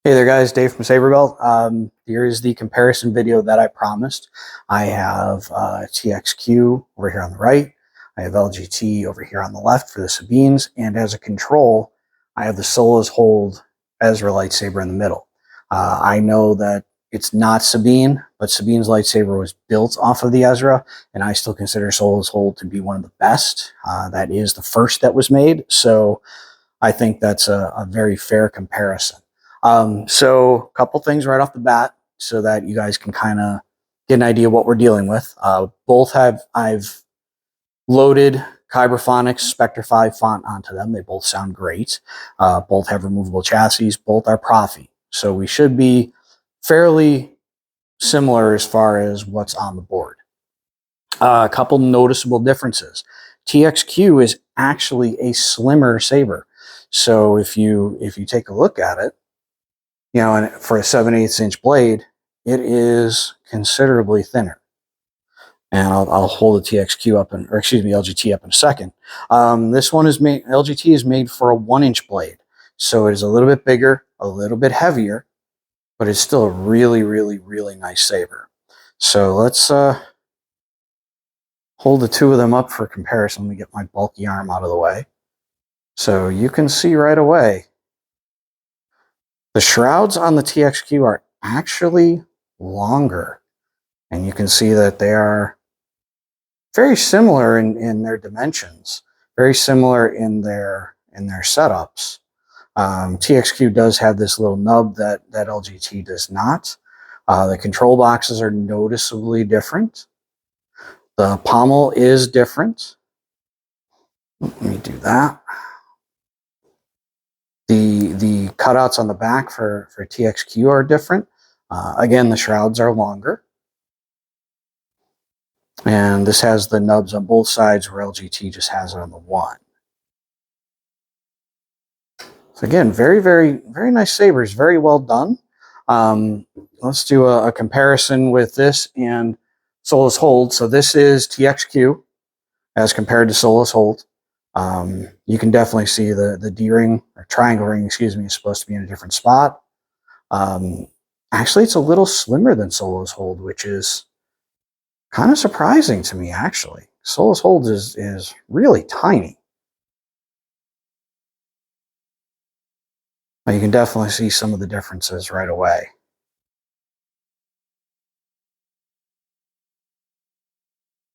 Hey there guys, Dave from SaberBelt. Here is the comparison video that I promised. I have TXQ over here on the right. I have LGT over here on the left for the Sabines. And as a control, I have the Solas Hold Ezra lightsaber in the middle. I know that it's not Sabine, but Sabine's lightsaber was built off of the Ezra, and I still consider Solas Hold to be one of the best. That is the first that was made, so I think that's a very fair comparison. So a couple things right off the bat so that you guys can kind of get an idea what we're dealing with. I've loaded Kyberphonics Spectre 5 font onto them. They both sound great. Both have removable chassis. Both are Proffie. So we should be fairly similar as far as what's on the board. A couple noticeable differences. TXQ is actually a slimmer saber. So if you take a look at it, you know, and for a 7/8 inch blade, it is considerably thinner. And I'll hold the TXQ up, or excuse me, LGT up in a second. This one is made, LGT is made for a 1-inch blade. So it is a little bit bigger, a little bit heavier, but it's still a really, really, really nice saber. So let's hold the two of them up for comparison. Let me get my bulky arm out of the way. So you can see right away, the shrouds on the TXQ are actually longer, and you can see that they are very similar in their dimensions, very similar in their setups. TXQ does have this little nub that LGT does not. The control boxes are noticeably different. The pommel is different. Let me do that. The cutouts on the back for TXQ are different. Again, the shrouds are longer. And this has the nubs on both sides where LGT just has it on the one. So again, very, very, very nice sabers. Very well done. Let's do a comparison with this and Solas Hold. So this is TXQ as compared to Solas Hold. You can definitely see the D-ring, or triangle ring, excuse me, is supposed to be in a different spot. Actually, it's a little slimmer than Solas Hold, which is kind of surprising to me, actually. Solas Hold is really tiny. Now, you can definitely see some of the differences right away.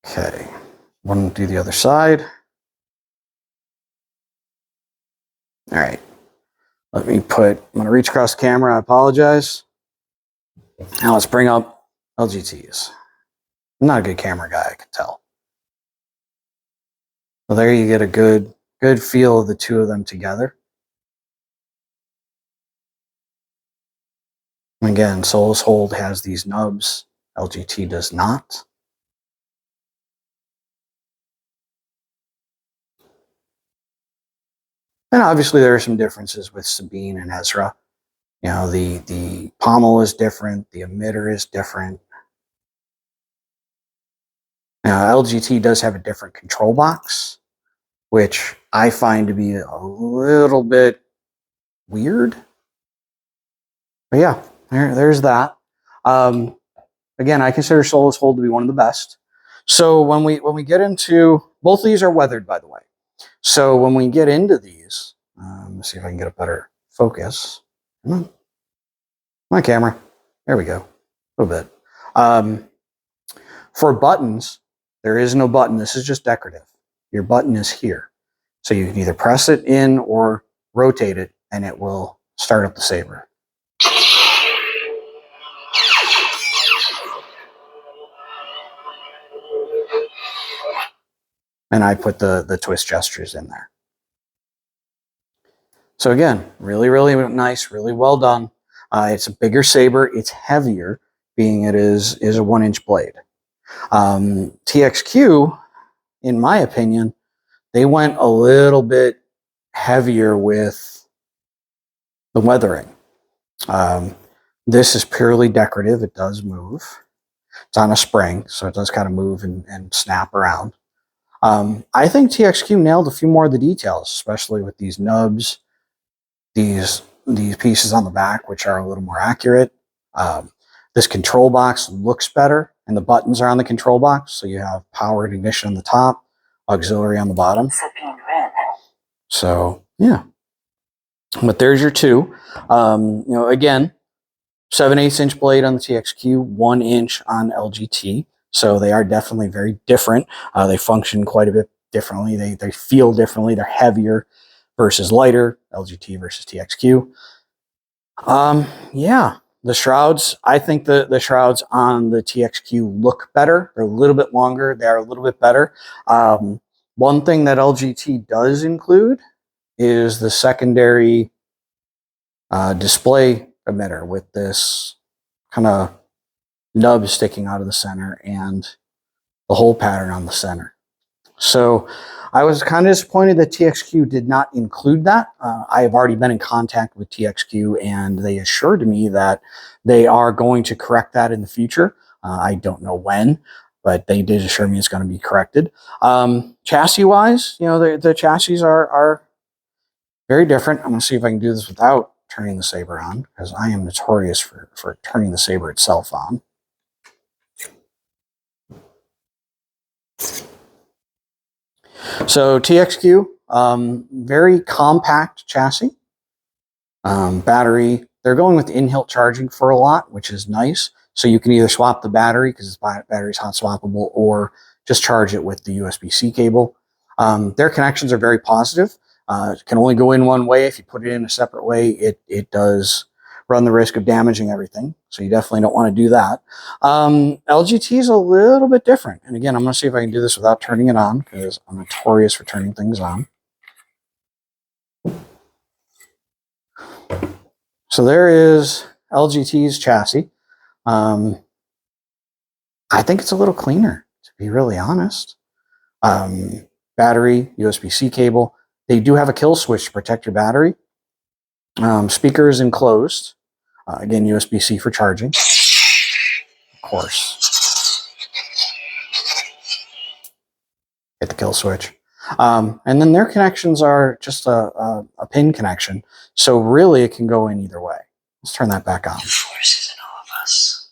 Okay, want to do the other side. All right, I'm going to reach across the camera. I apologize. Now let's bring up LGTs. I'm not a good camera guy, I can tell. Well, there you get a good feel of the two of them together. Again, Solas Hold has these nubs. LGT does not. And obviously there are some differences with Sabine and Ezra. You know, the pommel is different, the emitter is different. Now, LGT does have a different control box, which I find to be a little bit weird. But yeah, there's that. Again, I consider Solas Hold to be one of the best. So when we get into, both of these are weathered, by the way. So when we get into these, let's see if I can get a better focus. Come on. My camera. There we go. A little bit. For buttons, there is no button. This is just decorative. Your button is here. So you can either press it in or rotate it, and it will start up the saber. And I put the twist gestures in there. So again, really, really nice, really well done. It's a bigger saber. It's heavier, being it is a 1-inch blade. TXQ, in my opinion, they went a little bit heavier with the weathering. This is purely decorative. It does move. It's on a spring, so it does kind of move and snap around. I think TXQ nailed a few more of the details, especially with these nubs, these these pieces on the back, which are a little more accurate. This control box looks better, and the buttons are on the control box. So you have power and ignition on the top, auxiliary on the bottom. So yeah, but there's your two. You know, again, 7/8 inch blade on the TXQ, 1 inch on LGT. So they are definitely very different. They function quite a bit differently. They feel differently. They're heavier versus lighter, LGT versus TXQ. Yeah, the shrouds, I think the shrouds on the TXQ look better. They're a little bit longer. They are a little bit better. One thing that LGT does include is the secondary display emitter with this kind of nub sticking out of the center and the hole pattern on the center. So I was kind of disappointed that TXQ did not include that. I have already been in contact with TXQ, and they assured me that they are going to correct that in the future. I don't know when, but they did assure me it's going to be corrected. Chassis-wise, you know, the chassis are very different. I'm going to see if I can do this without turning the Saber on, because I am notorious for turning the Saber itself on. So TXQ, very compact chassis. Battery, they're going with in-hilt charging for a lot, which is nice. So you can either swap the battery, because the battery is hot swappable, or just charge it with the USB-C cable. Their connections are very positive. It can only go in one way. If you put it in a separate way, it does run the risk of damaging everything. So you definitely don't want to do that. LGT is a little bit different. And again, I'm going to see if I can do this without turning it on, because I'm notorious for turning things on. So there is LGT's chassis. I think it's a little cleaner, to be really honest. Battery, USB-C cable. They do have a kill switch to protect your battery. Speakers enclosed. Again, USB-C for charging. Of course. Hit the kill switch. And then their connections are just a pin connection. So really it can go in either way. Let's turn that back on. The force is in all of us.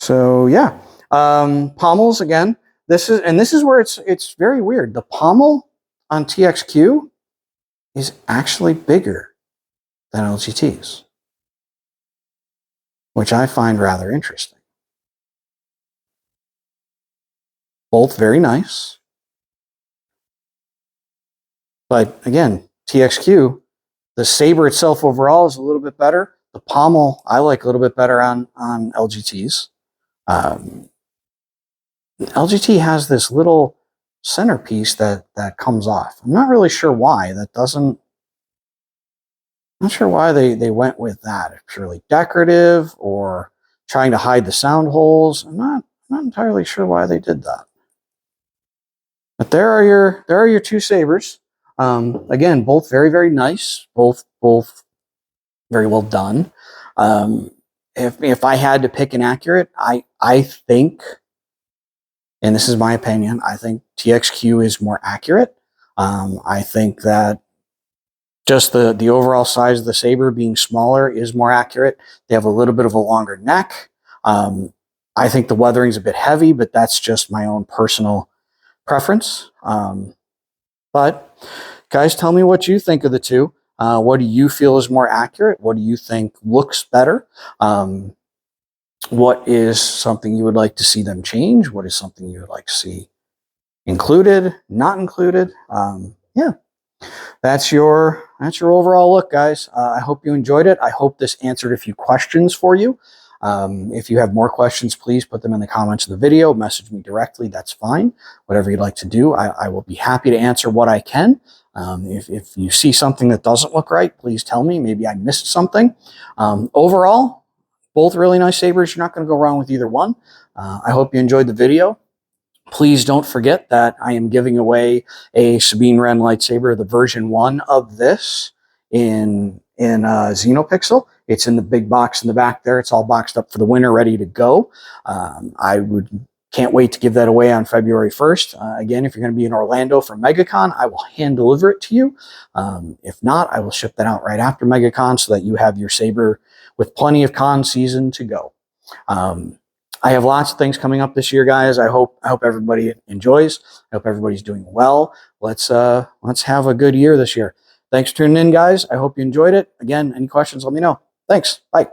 So yeah. Pommels again. This is where it's very weird. The pommel on TXQ is actually bigger than LGT's, which I find rather interesting. Both very nice. But again, TXQ, the Saber itself overall is a little bit better. The pommel I like a little bit better on LGT's. LGT has this little centerpiece that comes off. I'm not really sure why. Not sure why they went with that. It's purely decorative or trying to hide the sound holes. I'm not entirely sure why they did that. But there are your two Sabers. Again, both very, very nice. Both very well done. If I had to pick an accurate, I think, and this is my opinion, I think TXQ is more accurate. I think that just the overall size of the Saber being smaller is more accurate. They have a little bit of a longer neck. I think the weathering's a bit heavy, but that's just my own personal preference. But guys, tell me what you think of the two. What do you feel is more accurate? What do you think looks better? What is something you would like to see them change? What is something you would like to see included, not included? Yeah, that's your overall look, guys. I hope you enjoyed it. I hope this answered a few questions for you. If you have more questions, please put them in the comments of the video. Message me directly. That's fine. Whatever you'd like to do, I will be happy to answer what I can. If you see something that doesn't look right, please tell me. Maybe I missed something. Overall, both really nice Sabers. You're not going to go wrong with either one. I hope you enjoyed the video. Please don't forget that I am giving away a Sabine Wren Lightsaber, the version 1 of this in Xenopixel. It's in the big box in the back there. It's all boxed up for the winner, ready to go. I would Can't wait to give that away on February 1st. Again, if you're going to be in Orlando for MegaCon, I will hand deliver it to you. If not, I will ship that out right after MegaCon so that you have your saber with plenty of con season to go. I have lots of things coming up this year, guys. I hope everybody enjoys. I hope everybody's doing well. Let's have a good year this year. Thanks for tuning in, guys. I hope you enjoyed it. Again, any questions, let me know. Thanks. Bye.